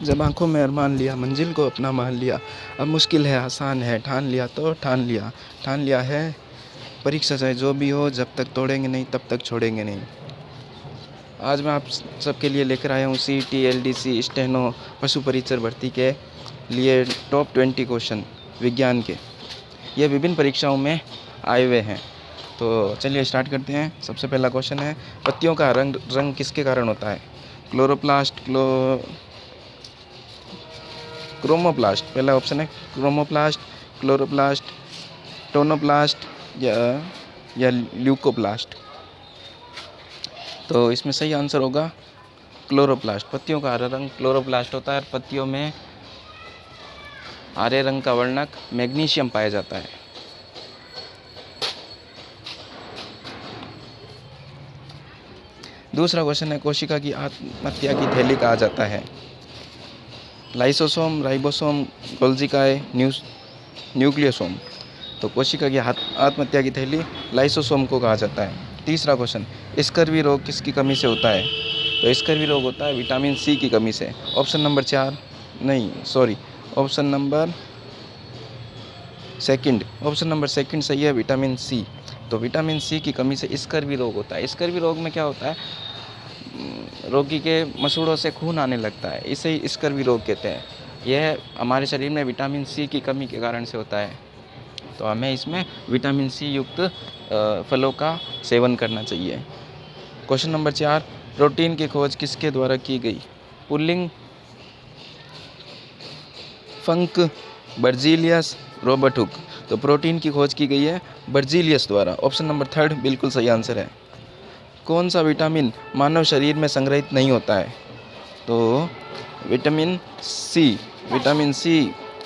जब आंखों में अरमान लिया, मंजिल को अपना मान लिया, अब मुश्किल है आसान है, ठान लिया तो ठान लिया है। परीक्षा चाहे जो भी हो, जब तक तोड़ेंगे नहीं तब तक छोड़ेंगे नहीं। आज मैं आप सबके लिए लेकर आया हूँ CET, LDC, स्टेनो, पशु परिचर भर्ती के लिए टॉप 20 क्वेश्चन विज्ञान के। ये विभिन्न परीक्षाओं में आए हुए हैं। तो चलिए स्टार्ट करते हैं। सबसे पहला क्वेश्चन है, पत्तियों का रंग किसके कारण होता है? Chloroplast, chromoplast. पहला ऑप्शन है क्रोमोप्लास्ट, क्लोरोप्लास्ट, टोनोप्लास्ट या ल्यूकोप्लास्ट। तो इसमें सही आंसर होगा क्लोरोप्लास्ट। पत्तियों का हरा रंग क्लोरोप्लास्ट होता है और पत्तियों में हरे रंग का वर्णक मैग्नीशियम पाया जाता है। दूसरा क्वेश्चन है, कोशिका की आत्महत्या की थैली कहा जाता है? Lysosome, ribosome, Golgi, nucleosome. तो कोशिका की आत्महत्या की थैली लाइसोसोम को कहा जाता है। तीसरा क्वेश्चन, स्कर्वी रोग किसकी कमी से होता है? तो स्कर्वी रोग होता है विटामिन C की कमी से। ऑप्शन नंबर सेकंड सही है, विटामिन C। तो विटामिन C की कमी से स्कर्वी रोग होता है। स्कर्वी रोग में क्या होता है, रोगी के मसूड़ों से खून आने लगता है, इसे ही स्कर्वी रोग कहते हैं। यह हमारे शरीर में विटामिन C की कमी के कारण से होता है। तो हमें इसमें विटामिन C युक्त फलों का सेवन करना चाहिए। क्वेश्चन नंबर 4, प्रोटीन की खोज किसके द्वारा की गई? पुलिंग, फंक, बर्जीलियस, रॉबर्ट हुक। तो प्रोटीन की खोज की गई है बर्जीलियस द्वारा। ऑप्शन नंबर 3 बिल्कुल सही आंसर है। कौन सा विटामिन मानव शरीर में संग्रहित नहीं होता है? तो विटामिन C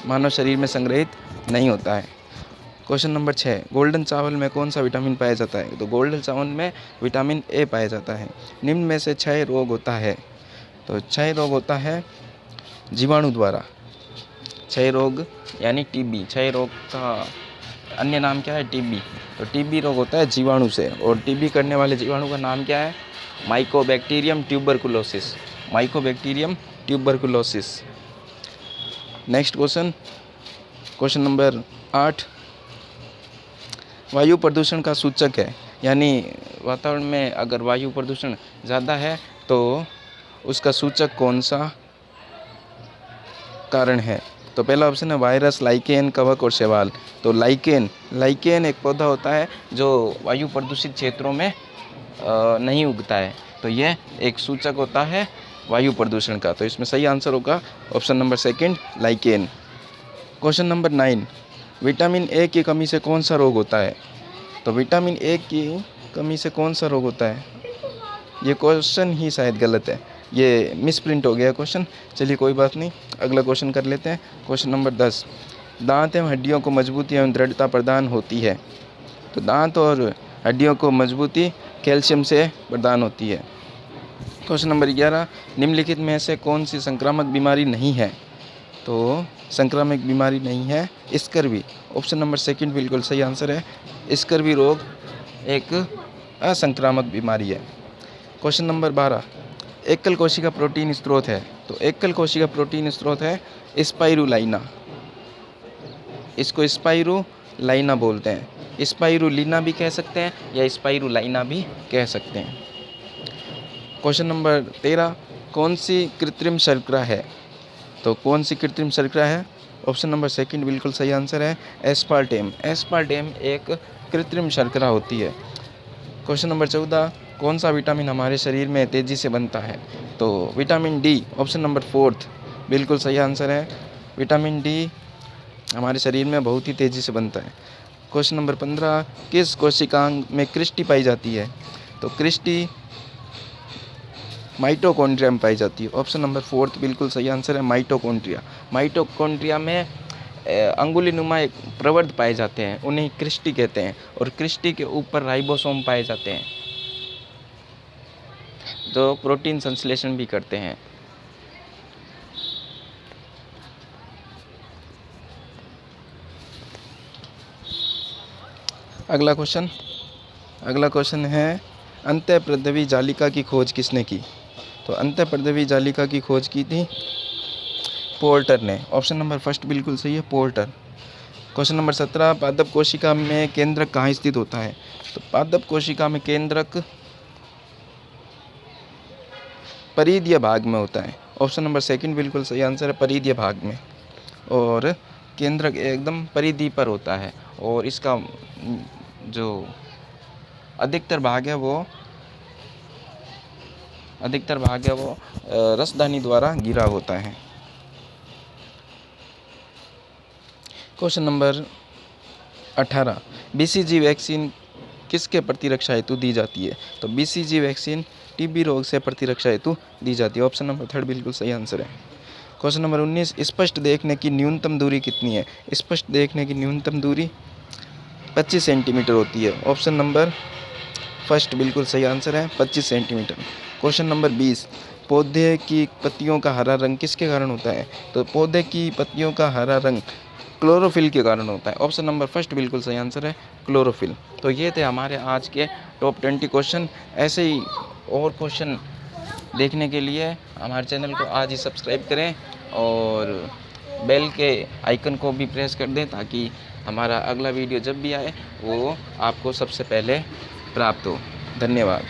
मानव शरीर में संग्रहित नहीं होता है। क्वेश्चन नंबर 6, गोल्डन चावल में कौन सा विटामिन पाया जाता है? तो गोल्डन चावल में विटामिन A पाया जाता है। निम्न में से क्षय रोग होता है? तो क्षय रोग होता है जीवाणु द्वारा। क्षय रोग यानी TB। क्षय रोग का अन्य नाम क्या है? TB। तो TB रोग होता है जीवाणु से, और TB करने वाले जीवाणु का नाम क्या है? Mycobacterium tuberculosis. Next question number 8, वायु प्रदूषण का सूचक है, यानी वातावरण में अगर वायु प्रदूषण ज़्यादा है तो उसका सूचक कौन सा कारण है? तो पहला ऑप्शन है वायरस, लाइकेन, कवक और शैवाल। तो लाइकेन एक पौधा होता है जो वायु प्रदूषित क्षेत्रों में नहीं उगता है। तो यह एक सूचक होता है वायु प्रदूषण का। तो इसमें सही आंसर होगा option number 2 lichen. Question number 9, vitamin A की कमी से कौन सा रोग होता है? तो विटामिन A की कमी से कौन सा रोग होता है? ये क्वेश्चन ही शायद गलत है, ये मिसप्रिंट हो गया क्वेश्चन। चलिए कोई बात नहीं, अगला क्वेश्चन कर लेते हैं। क्वेश्चन नंबर 10, दांत एवं हड्डियों को मजबूती एवं दृढ़ता प्रदान होती है? तो दांत और हड्डियों को मजबूती कैल्शियम से प्रदान होती है। क्वेश्चन नंबर 11, निम्नलिखित में से कौन सी संक्रामक बीमारी नहीं है? तो संक्रामक बीमारी नहीं है स्कर्वी। ऑप्शन नंबर 2 बिल्कुल सही आंसर है। स्कर्वी रोग एक असंक्रामक बीमारी है। क्वेश्चन नंबर 12, एकल कोशिका प्रोटीन स्रोत है? तो एकल कोशिका प्रोटीन स्रोत है स्पाइरुलाइना। इसको स्पाइरुलाइना बोलते हैं। स्पाइरुलिना भी कह सकते हैं या स्पाइरुलाइना भी कह सकते हैं। क्वेश्चन नंबर 13, कौन सी कृत्रिम शर्करा है? तो कौन सी कृत्रिम शर्करा है? ऑप्शन नंबर 2 बिल्कुल सही आंसर है, एस्पार्टेम एक कृत्रिम शर्करा होती है। क्वेश्चन नंबर 14, कौन सा विटामिन हमारे शरीर में तेज़ी से बनता है? तो विटामिन D। ऑप्शन नंबर 4 बिल्कुल सही आंसर है, विटामिन D हमारे शरीर में बहुत ही तेज़ी से बनता है। क्वेश्चन नंबर 15, किस कोशिकांग में क्रिस्टी पाई जाती है? तो क्रिस्टी माइटोकॉन्ड्रिया में पाई जाती है। ऑप्शन नंबर 4 बिल्कुल सही आंसर है, माइटोकॉन्ड्रिया में अंगुलीनुमा एक प्रवर्ध पाए जाते हैं, उन्हें क्रिस्टी कहते हैं, और क्रिस्टी के ऊपर राइबोसोम पाए जाते हैं जो प्रोटीन संश्लेषण भी करते हैं। अगला क्वेश्चन है, अंतःप्रद्रवी जालिका की खोज किसने की? तो अंतःप्रद्रवी जालिका की खोज की थी पोर्टर ने। ऑप्शन नंबर फर्स्ट बिल्कुल सही है, पोर्टर। क्वेश्चन नंबर 17, पादप कोशिका में केंद्रक कहाँ स्थित होता है? तो पादप कोशिका में केंद्रक परिधीय भाग में होता है। ऑप्शन नंबर सेकंड बिल्कुल सही आंसर है, परिधीय भाग में। और केंद्रक एकदम परिधि पर होता है और इसका जो अधिकतर भाग है वो रसदानी द्वारा घिरा होता है। क्वेश्चन नंबर 18, बीसीजी वैक्सीन किसके प्रतिरक्षा हेतु दी जाती है? तो बीसीजी वैक्सीन टीबी रोग से प्रतिरक्षा हेतु दी जाती है। ऑप्शन नंबर थर्ड बिल्कुल सही आंसर है। क्वेश्चन नंबर 19, स्पष्ट देखने की न्यूनतम दूरी कितनी है? स्पष्ट देखने की न्यूनतम दूरी 25 सेंटीमीटर होती है। ऑप्शन नंबर फर्स्ट बिल्कुल सही आंसर है, 25 सेंटीमीटर। क्वेश्चन नंबर 20, पौधे की पत्तियों का हरा रंग किसके कारण होता है? तो पौधे की पत्तियों का हरा रंग क्लोरोफिल के कारण होता है। ऑप्शन नंबर फर्स्ट बिल्कुल सही आंसर है, क्लोरोफिल। तो ये थे हमारे आज के टॉप 20 क्वेश्चन। ऐसे ही और क्वेश्चन देखने के लिए हमारे चैनल को आज ही सब्सक्राइब करें और बेल के आइकन को भी प्रेस कर दें ताकि हमारा अगला वीडियो जब भी आए वो आपको सबसे पहले प्राप्त हो। धन्यवाद।